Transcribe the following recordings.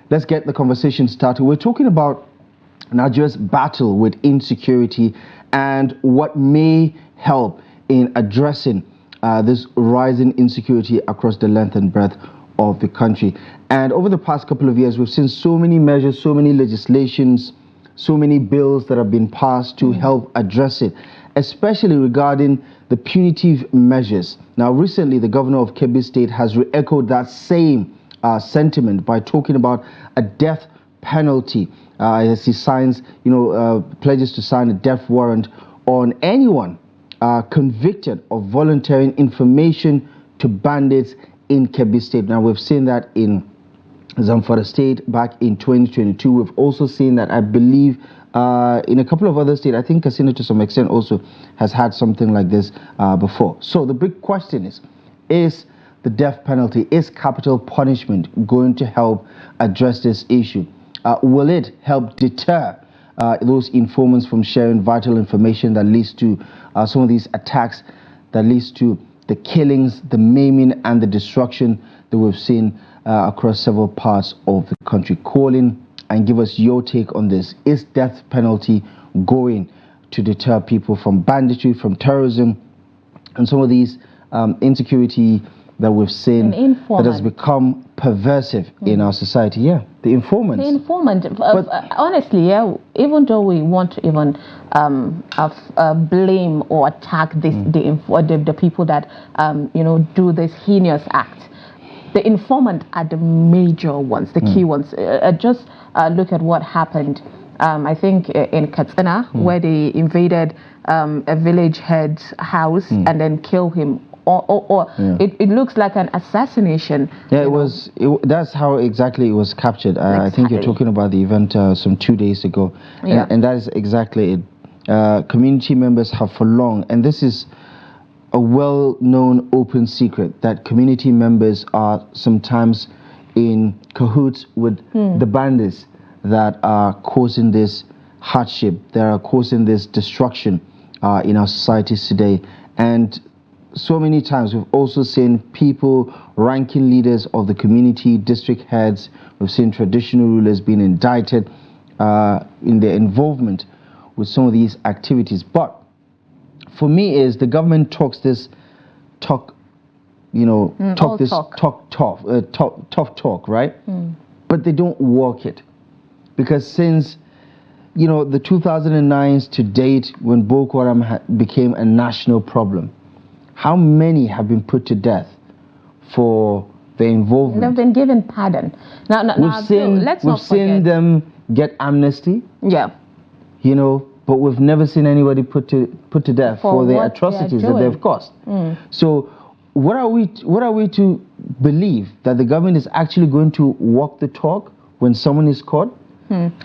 let's get the conversation started. We're talking about Nigeria's battle with insecurity and what may help in addressing this rising insecurity across the length and breadth of the country. And over the past couple of years, we've seen so many measures, so many legislations, so many bills that have been passed to help address it, especially regarding the punitive measures. Now, recently, the governor of Kebbi State has re-echoed that same sentiment by talking about a death penalty as he signs, pledges to sign a death warrant on anyone convicted of volunteering information to bandits in Kebbi State. Now, we've seen that in Zamfara State back in 2022. We've also seen that, I believe, in a couple of other states. I think Casino to some extent also has had something like this before. So the big question is the death penalty, is capital punishment going to help address this issue? Will it help deter those informants from sharing vital information that leads to some of these attacks, that leads to the killings, the maiming, and the destruction that we've seen across several parts of the country? Call in and give us your take on this. Is death penalty going to deter people from banditry, from terrorism, and some of these insecurity that we've seen that has become pervasive in our society? Yeah, the informants. The informant. Honestly, yeah, even though we want to even blame or attack the people that do this heinous act, the informant are the major ones, the key ones. Just look at what happened. I think in Katsina, where they invaded a village head's house and then killed him. It looks like an assassination. Yeah, that's how exactly it was captured. I think you're talking about the event some 2 days ago. And that is exactly it. Community members have for long, and this is a well-known open secret, that community members are sometimes in cahoots with the bandits that are causing this hardship, that are causing this destruction in our societies today. And so many times we've also seen people, ranking leaders of the community, district heads, we've seen traditional rulers being indicted in their involvement with some of these activities. But for me, is the government tough talk, right? But they don't walk it, because since the 2009s to date, when Boko Haram became a national problem, how many have been put to death for their involvement? They've been given pardon. We've seen them get amnesty. Yeah. But we've never seen anybody put to death for their atrocities that they've caused. So what are we to believe, that the government is actually going to walk the talk when someone is caught?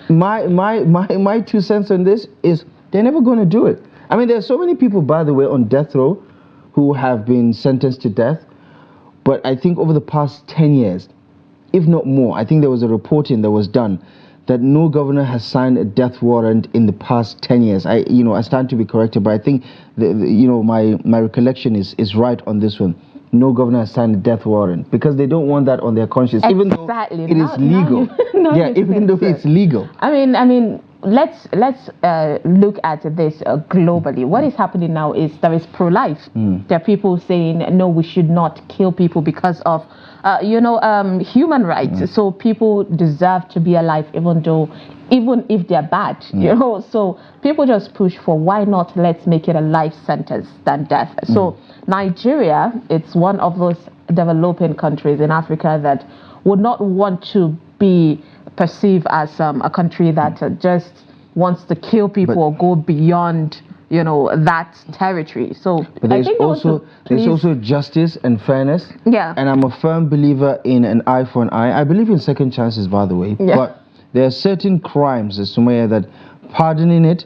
My 2 cents on this is they're never going to do it. I mean, there's so many people, by the way, on death row who have been sentenced to death. But I think over the past 10 years, if not more, I think there was a reporting that was done that no governor has signed a death warrant in the past 10 years. I stand to be corrected, but I think my recollection is right on this one. No governor has signed a death warrant because they don't want that on their conscience, even though it is legal. Even though it's legal. I mean, let's look at this globally. What is happening now is there is pro-life. There are people saying no, we should not kill people because of human rights. So people deserve to be alive, even if they're bad. So people just push for, why not, let's make it a life sentence than death. So Nigeria, it's one of those developing countries in Africa that would not want to be perceived as a country that just wants to kill people or go beyond that territory. So but there's also justice and fairness. Yeah. And I'm a firm believer in an eye for an eye. I believe in second chances, by the way. Yeah. But there are certain crimes, Summayya, that pardoning it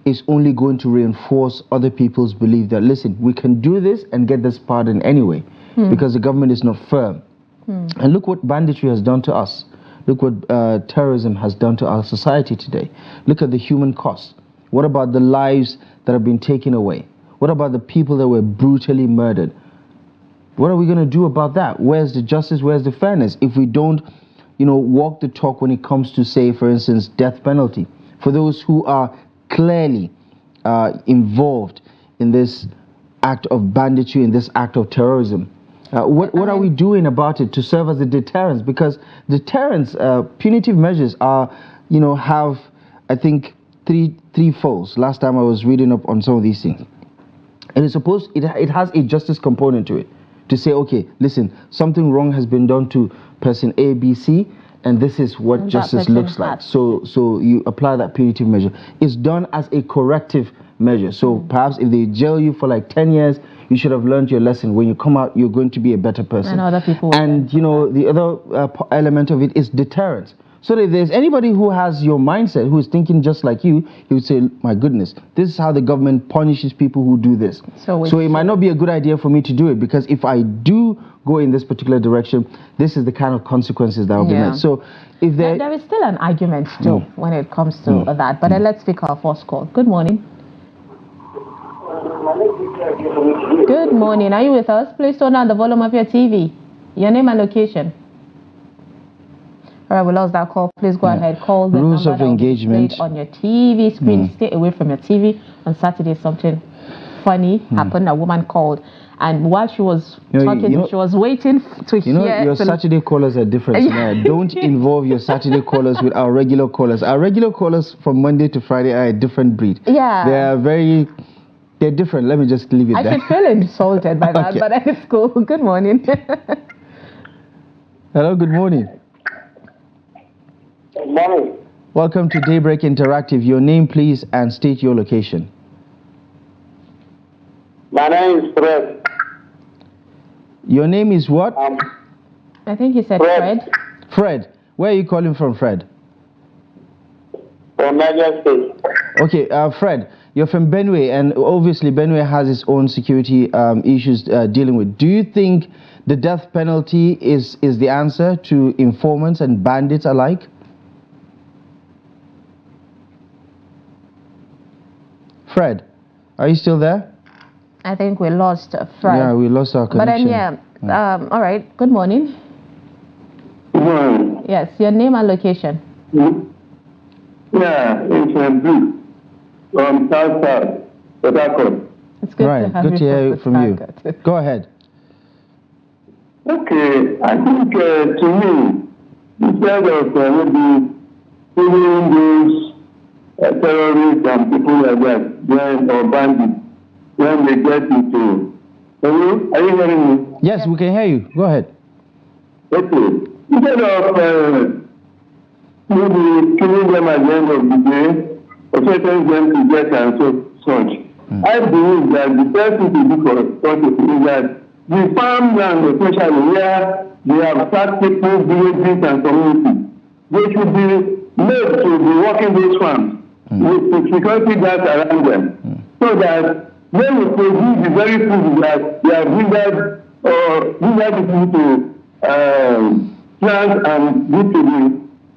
is only going to reinforce other people's belief that, listen, we can do this and get this pardon anyway, because the government is not firm. And look what banditry has done to us. Look what terrorism has done to our society today. Look at the human cost. What about the lives that have been taken away? What about the people that were brutally murdered? What are we going to do about that? Where's the justice? Where's the fairness if we don't, walk the talk when it comes to, say, for instance, death penalty for those who are clearly involved in this act of banditry, in this act of terrorism? What are we doing about it to serve as a deterrence? Because deterrence, punitive measures are, have, I think, three folds. Last time I was reading up on some of these things. And it has a justice component to it. To say, okay, listen, something wrong has been done to person A, B, C, and this is what justice looks like. So you apply that punitive measure. It's done as a corrective measure. So perhaps if they jail you for like 10 years, you should have learned your lesson. When you come out, you're going to be a better person. And other people. And the other element of it is deterrence. So if there's anybody who has your mindset, who is thinking just like you, he would say, my goodness, this is how the government punishes people who do this. So it might not be a good idea for me to do it, because if I do go in this particular direction, this is the kind of consequences that will be met. So if there is still an argument too when it comes to that. But let's pick our first call. Good morning. Good morning. Are you with us? Please turn down the volume of your TV. Your name and location. All right, we lost that call. Please go ahead. Call the rules of engagement on your TV screen. Stay away from your TV. On Saturday, something funny happened. A woman called, and while she was talking, she was waiting to hear. Your Saturday callers are different. Don't involve your Saturday callers with our regular callers. Our regular callers from Monday to Friday are a different breed. Yeah, they're different. Let me just leave it there. I should feel insulted by that, but it's cool. Good morning. Hello. Good morning. Good morning. Welcome to Daybreak Interactive. Your name, please, and state your location. My name is Fred. Your name is what? I think he said Fred. Fred. Where are you calling from, Fred? From Niger State. Okay, Fred, you're from Benue, and obviously Benue has its own security issues dealing with. Do you think the death penalty is the answer to informants and bandits alike? Fred, are you still there? I think we lost Fred. Yeah, we lost our connection. But then, all right. Good morning. Good morning. Yes, your name and location. Yeah, it's Blue from South Port Harcourt. It's good to have hear from you. Go ahead. Okay, I think to me, instead of maybe killing those terrorists and people like that, or bandits, when they get into... Hello? Are you hearing me? Yes, we can hear you. Go ahead. Okay. Instead of maybe killing them at the end of the day, or sentencing them to death and such, I believe that the best thing to do for us is that the farmland, especially where they have start people, villages and communities, they should be made to be working those farms with the security guards around them, so that when we produce the very food that they have hindered people to plant and give to the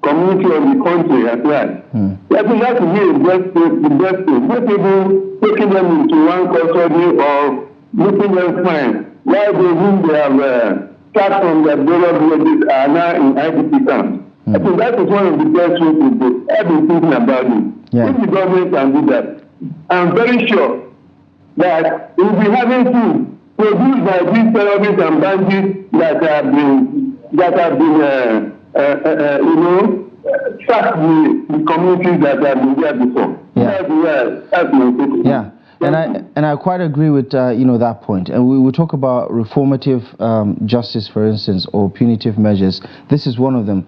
community of the country at large. I think that to me is the best thing. Not even taking them into one custody or making them fine, while they have start from their burial villages are now in IDP camps. I think that is one of the best ways to do. I've been thinking about it. If the government can do that, I'm very sure that we'll be having food produced by these terrorists and bandits that have been track the communities that have been there before. That's my opinion. Yeah. And I quite agree with that point. And we will talk about reformative justice, for instance, or punitive measures. This is one of them.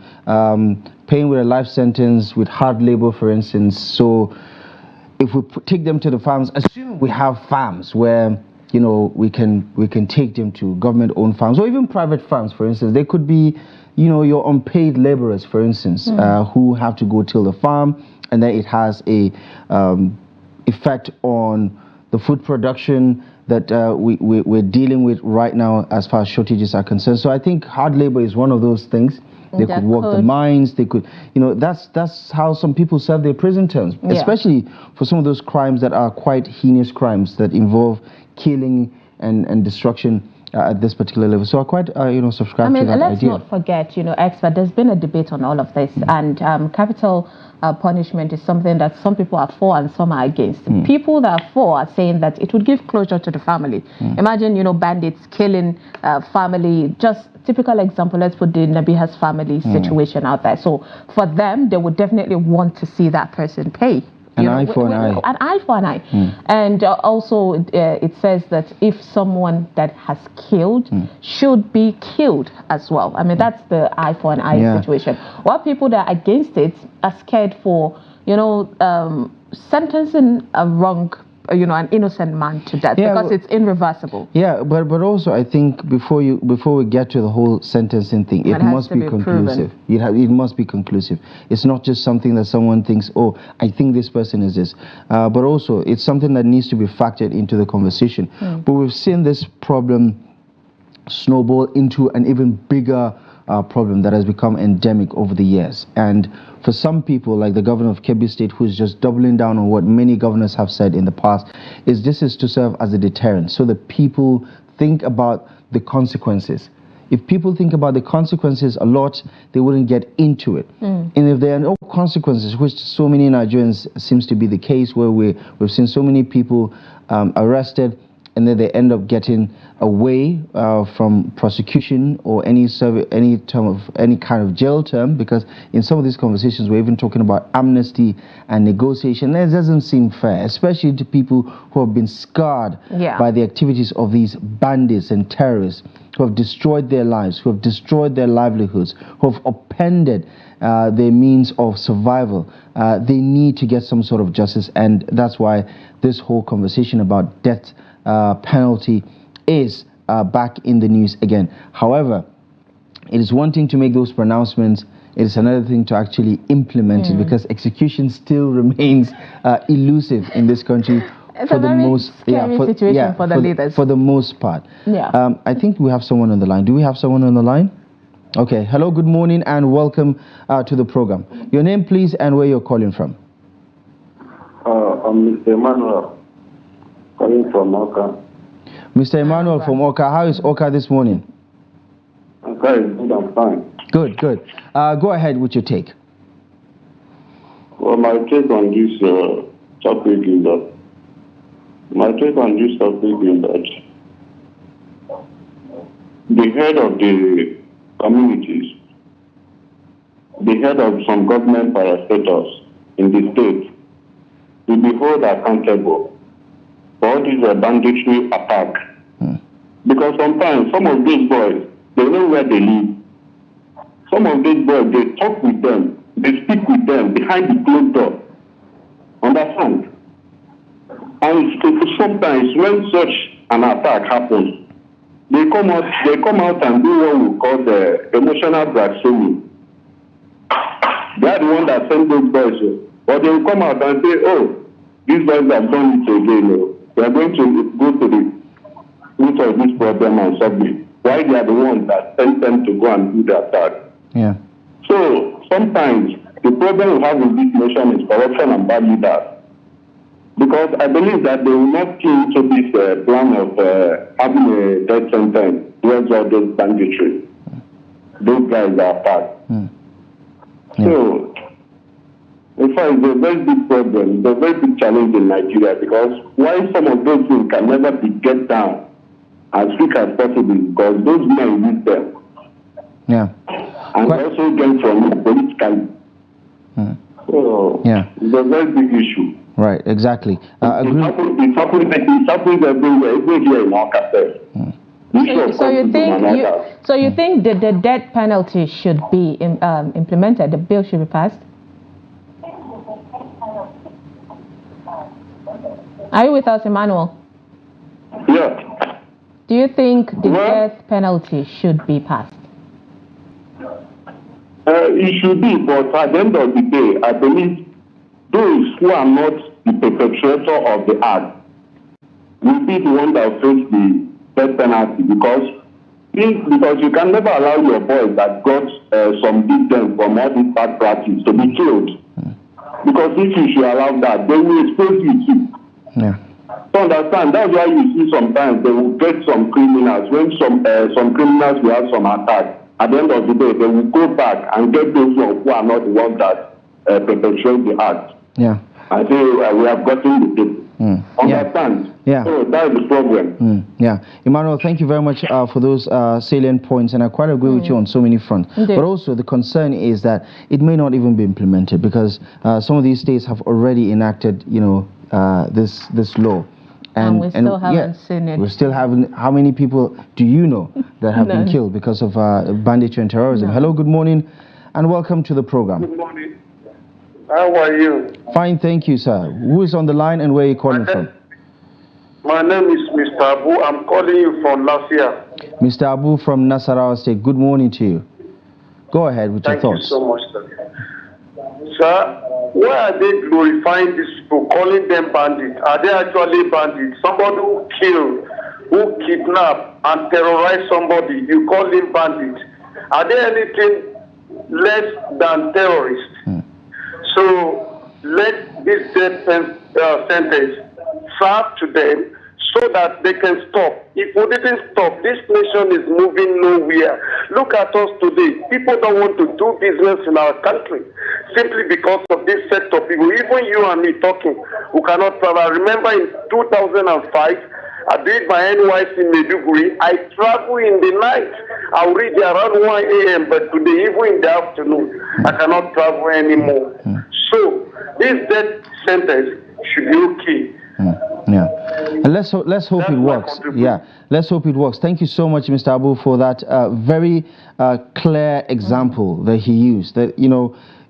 Paying with a life sentence, with hard labor, for instance. So if we take them to the farms, assuming we have farms where we can take them to government-owned farms or even private farms, for instance. They could be your unpaid laborers, for instance, who have to go till the farm, and then it has a effect on the food production that we're dealing with right now as far as shortages are concerned. So I think hard labor is one of those things. They could work the mines. They could, that's how some people serve their prison terms, especially for some of those crimes that are quite heinous crimes that involve killing and destruction at this particular level. So I quite, subscribe to that let's idea. not forget, expert, there's been a debate on all of this, and capital punishment is something that some people are for and some are against. People that are for are saying that it would give closure to the family. Imagine, bandits killing family. Just typical example, let's put the Nabiha's family situation out there. So for them, they would definitely want to see that person pay. An eye for an eye. An eye for an eye. And also it says that if someone that has killed should be killed as well. That's the eye for an eye situation. While people that are against it are scared for, sentencing a wrong, an innocent man to death because it's irreversible. Yeah, but also I think before we get to the whole sentencing thing, it must be conclusive. It must be conclusive. It's not just something that someone thinks, oh, I think this person is this, but also it's something that needs to be factored into the conversation. But we've seen this problem snowball into an even bigger problem that has become endemic over the years. And for some people, like the governor of Kebbi State, who's just doubling down on what many governors have said in the past, this is to serve as a deterrent, so that people think about the consequences. If people think about the consequences a lot, they wouldn't get into it. And if there are no consequences, which so many Nigerians seems to be the case, where we've seen so many people arrested, and then they end up getting away from prosecution or any kind of jail term, because in some of these conversations we're even talking about amnesty and negotiation. It doesn't seem fair, especially to people who have been scarred by the activities of these bandits and terrorists, who have destroyed their lives, who have destroyed their livelihoods, who have upended their means of survival. They need to get some sort of justice, and that's why this whole conversation about death penalty is back in the news again. However, it is one thing to make those pronouncements, it is another thing to actually implement it, because execution still remains elusive in this country. It's a very scary situation for the leaders. For the most part. I think we have someone on the line. Do we have someone on the line? Okay. Hello, good morning, and welcome to the program. Your name, please, and where you're calling from. I'm Mr. Emmanuel, calling from Oka. Mr. Emmanuel from Oka. How is Oka this morning? I'm fine. Good. Go ahead with your take. Well, my take on this topic is that the head of the communities, the head of some government parastatals in the state, will be held accountable for all these banditry attack. Because sometimes some of these boys, they know where they live. Some of these boys, they talk with them, they speak with them behind the closed door. Understand? And sometimes when such an attack happens, they come out and do what we call the emotional blackmailing. They are the one that send those boys. But they will come out and say, oh, these boys have done it again. They are going to go to the root of this problem and solve it. Why they are the ones that send them to go and do the attack. So sometimes the problem we have with this nation is corruption and bad leaders. Because I believe that they will not key into this plan of having a death sentence towards all those banditry. Those guys are bad. So, in fact, it's a very big problem, it's a very big challenge in Nigeria, because why some of those things can never be get down as quick as possible, because those men use them. And they also get from it politically. So, it's a very big issue. Right, exactly. It's happening everywhere, even here in our cafe. So you think that the death penalty should be implemented, the bill should be passed? Are you with us, Emmanuel? Yeah. Do you think the death penalty should be passed? It should be, but at the end of the day, I believe those who are not the perpetrator of the act will be the one that face the death penalty, because you can never allow your boys that got some distance from all this bad practice to be killed. Because if you should allow that, they will expose you too. So understand, that's why you see sometimes they will get some criminals. When some criminals will have some attack, at the end of the day, they will go back and get those who are not the ones that perpetrate the act. Yeah. I say we have gotten the people. Understand? Yeah. So that's the problem. Yeah. Emmanuel, thank you very much for those salient points, and I quite agree with you on so many fronts. But also the concern is that it may not even be implemented because some of these states have already enacted, this law. And we still haven't seen it. We still haven't. How many people do you know that have been killed because of banditry and terrorism? Hello, good morning, and welcome to the program. Good morning. How are you? Fine, thank you, sir. Who is on the line and where are you calling from? My name is Mr. Abu. I'm calling you from Lafia. Mr. Abu from Nasarawa State. Good morning to you. Go ahead with your thoughts. Thank you so much, sir. Sir, why are they glorifying these people, calling them bandits? Are they actually bandits? Somebody who killed, who kidnapped and terrorized somebody, you call him bandit. Are they anything less than terrorists? So let this death sentence serve to them so that they can stop. If we didn't stop, this nation is moving nowhere. Look at us today. People don't want to do business in our country simply because of this set of people. Even you and me talking, we cannot travel. I remember in 2005, I did my NYC in Maiduguri. I travel in the night. I'll reach around 1 a.m., but today, even in the afternoon, I cannot travel anymore. So, this death sentence should be okay. And let's hope it works. Yeah, let's hope it works. Thank you so much, Mr. Abu, for that very clear example that he used. That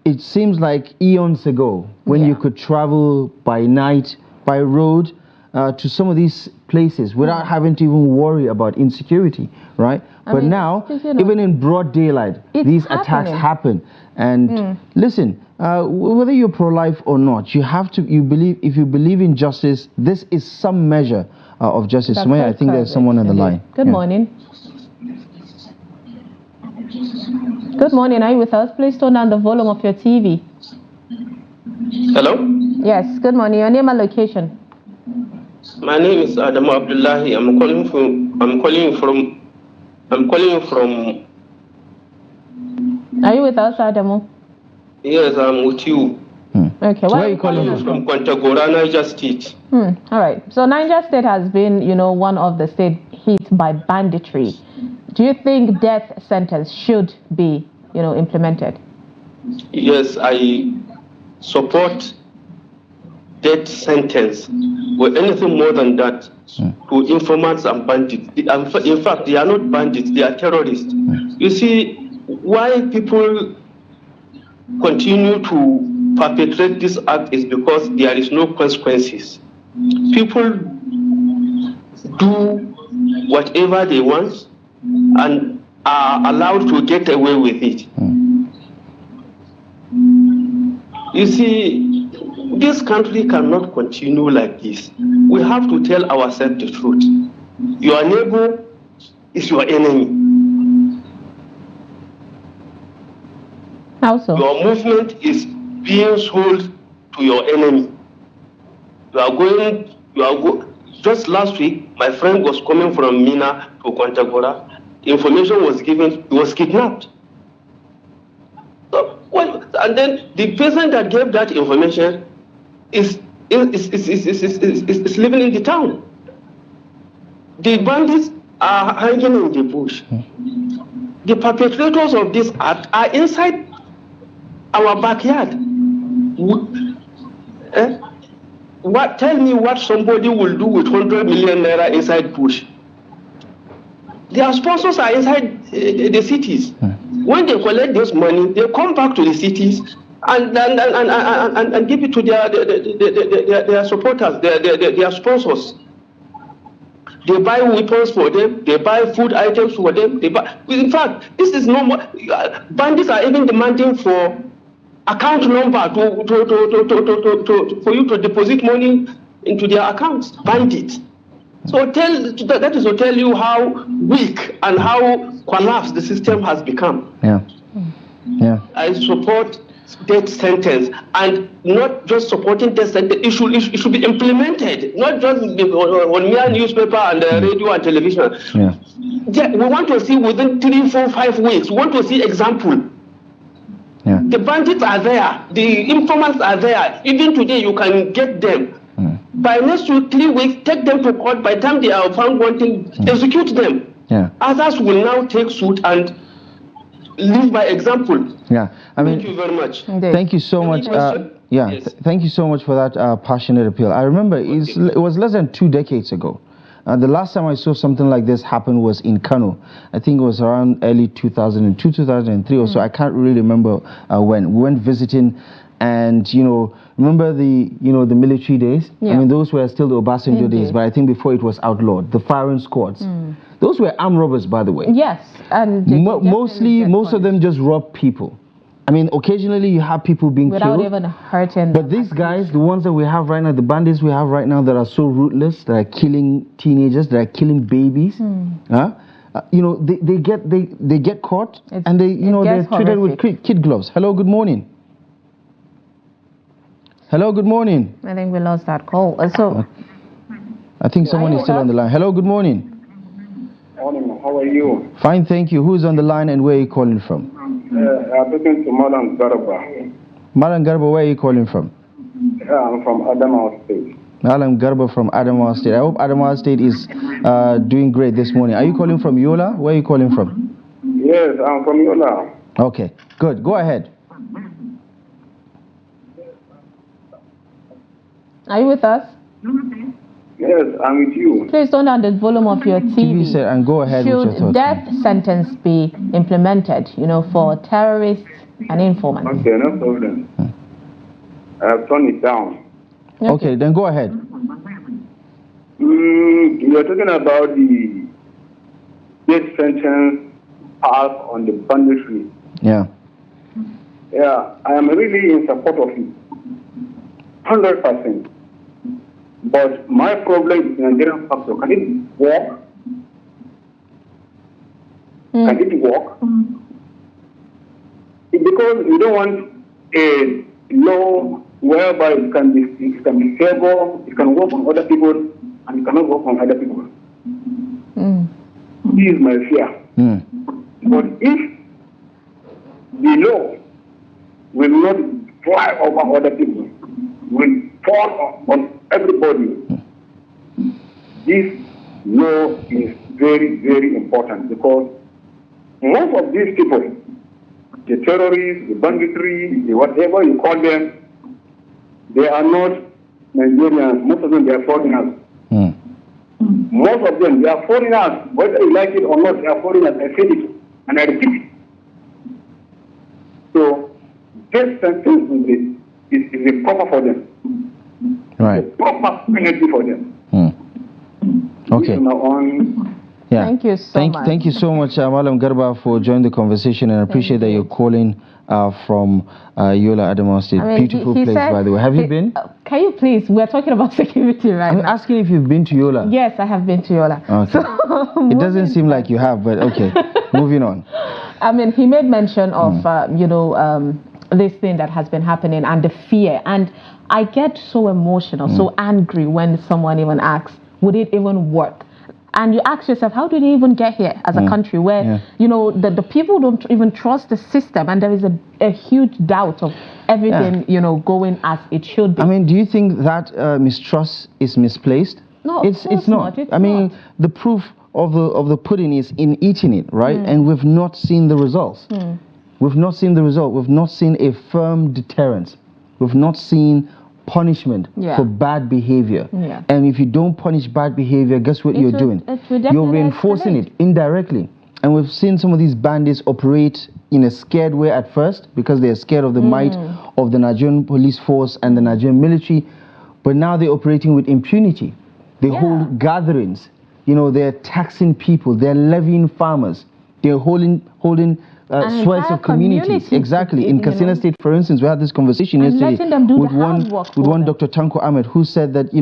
it seems like eons ago when you could travel by night, by road, to some of these places without having to even worry about insecurity, right? But now, even in broad daylight, these attacks happen. And listen, whether you're pro-life or not, if you believe in justice, this is some measure of justice. Summayya, I think there's someone on the line. Good morning. Good morning. Are you with us? Please turn down the volume of your TV. Hello? Yes, good morning. Your name and location. My name is Abdullahi. I'm calling from. Are you with us, Adamu? Yes, I'm with you. Okay, where are you calling from? Kwantagora, Niger State. All right. So Niger State has been, one of the states hit by banditry. Do you think death sentence should be, implemented? Yes, I support death sentence or anything more than that to informants and bandits. In fact, they are not bandits; they are terrorists. You see, why people continue to perpetrate this act is because there is no consequences. People do whatever they want and are allowed to get away with it. You see, this country cannot continue like this. We have to tell ourselves the truth. Your neighbor is your enemy. How so? Your movement is being sold to your enemy. Just last week, my friend was coming from Mina to Kwantagora. Information was given, he was kidnapped. So, and then the person that gave that information is living in the town. The bandits are hanging in the bush. The perpetrators of this act are inside our backyard. Tell me what somebody will do with 100 million naira inside bush. Their sponsors are inside the cities. When they collect this money, they come back to the cities and give it to their supporters, their sponsors. They buy weapons for them. They buy food items for them. In fact, this is no more. Bandits are even demanding for account number for you to deposit money into their accounts. Bandits. So that is to tell you how weak and how collapsed the system has become. Yeah. I support death sentence, and not just supporting death sentence. It should be implemented, not just on mere newspaper and radio and television. Yeah, we want to see within 3, 4, 5 weeks. We want to see example. Yeah. The bandits are there. The informants are there. Even today, you can get them. By next 2, 3 weeks, take them to court. By the time they are found wanting, execute them. Yeah. Others will now take suit and live by example. Yeah. I mean, thank you very much. Thank you so much. Yes. Thank you so much for that passionate appeal. I remember it was less than 2 decades ago. The last time I saw something like this happen was in Kano. I think it was around early 2002, 2003 or so. I can't really remember when. We went visiting, and remember the the military days? Yeah. I mean, those were still the Obasanjo days, but I think before it was outlawed. The firing squads. Those were armed robbers, by the way. Yes, and most of them just rob people. I mean, occasionally you have people being without killed. even hurting. But these guys, the ones that we have right now, the bandits we have right now that are so ruthless, that are killing teenagers, that are killing babies, they get caught, and they're treated with kid gloves. Hello, good morning. Hello, good morning. I think we lost that call. I think someone is still on the line. Hello, good morning. Morning, how are you? Fine, thank you. Who's on the line and where are you calling from? I'm talking to Madam Garba. Madam Garba, where are you calling from? I'm from Adamawa State. Madam Garba from Adamawa State. I hope Adamawa State is doing great this morning. Are you calling from Yola? Where are you calling from? Yes, I'm from Yola. Okay, good. Go ahead. Are you with us? Yes, I'm with you. Please turn down the volume of your TV. Said, and go ahead with your Should thoughts. death sentence be implemented, for terrorists and informants? Okay, no problem. I've turned it down. Okay, then go ahead. You're talking about the death sentence passed on the banditry. Yeah. Yeah, I am really in support of it. 100%. But my problem is Nigerian factor. Can it work? Can it work? Because we don't want a law whereby it can be favorable, it can work on other people, and it cannot work on other people. This is my fear. But if the law will not fly over other people, will fall on everybody, this law is very, very important, because most of these people, the terrorists, the banditry, the whatever you call them, they are not Nigerians. Most of them, they are foreigners. Most of them, they are foreigners. Whether you like it or not, they are foreigners. I said it, and I repeat it. So, death sentence is a proper for them. Right. A proper penalty for them. Okay. Yeah. Thank you so much. Thank you so much, Malam Garba, for joining the conversation, and I appreciate that you're calling from Yola, Adamawa State. Beautiful place, by the way. Have you been? Can you please? We're talking about security right now. I'm asking if you've been to Yola. Yes, I have been to Yola. Okay. So, it doesn't seem like you have, but okay. Moving on. I mean, he made mention of, this thing that has been happening and the fear. And I get so emotional, so angry when someone even asks, would it even work? And you ask yourself, how did they even get here as a country where, the people don't even trust the system, and there is a huge doubt of everything, going as it should be. I mean, do you think that mistrust is misplaced? No, it's not. I mean, the proof of the pudding is in eating it, right? And we've not seen the results. We've not seen the result. We've not seen a firm deterrence. We've not seen punishment for bad behavior. And if you don't punish bad behavior, guess what you're doing? You're reinforcing it indirectly. And we've seen some of these bandits operate in a scared way at first, because they're scared of the might of the Nigerian police force and the Nigerian military. But now they're operating with impunity. They hold gatherings. They're taxing people. They're levying farmers. They're holding swaths of communities. Exactly. In Katsina State, for instance, we had this conversation yesterday with one Dr. Tanko Ahmed, who said that,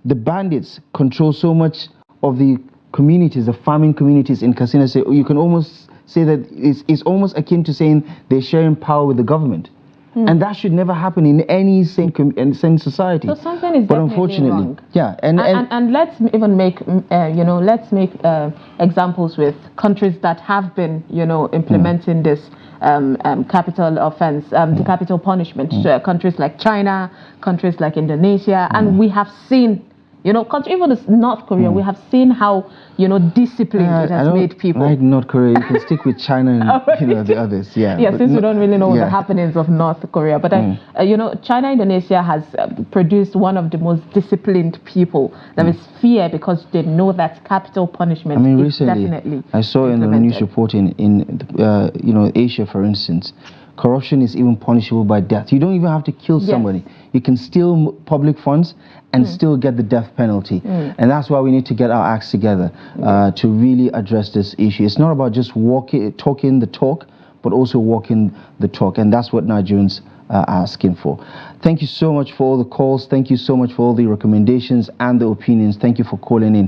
the bandits control so much of the communities, the farming communities in Katsina State. You can almost say that it's almost akin to saying they're sharing power with the government. And that should never happen in any sane society. So something is but definitely unfortunately, wrong. yeah, and let's even make let's make examples with countries that have been implementing this capital offense, the capital punishment. Countries like China, countries like Indonesia, and we have seen. Even North Korea, we have seen how, disciplined it has made people. Like North Korea, you can stick with China and, the others. Yeah, yeah, since we don't really know the happenings of North Korea. But, China, Indonesia has produced one of the most disciplined people. There is fear because they know that capital punishment is recently, definitely I saw in the news report in Asia, for instance, corruption is even punishable by death. You don't even have to kill somebody. You can steal public funds and still get the death penalty. And that's why we need to get our acts together to really address this issue. It's not about just talking the talk, but also walking the talk. And that's what Nigerians are asking for. Thank you so much for all the calls. Thank you so much for all the recommendations and the opinions. Thank you for calling in.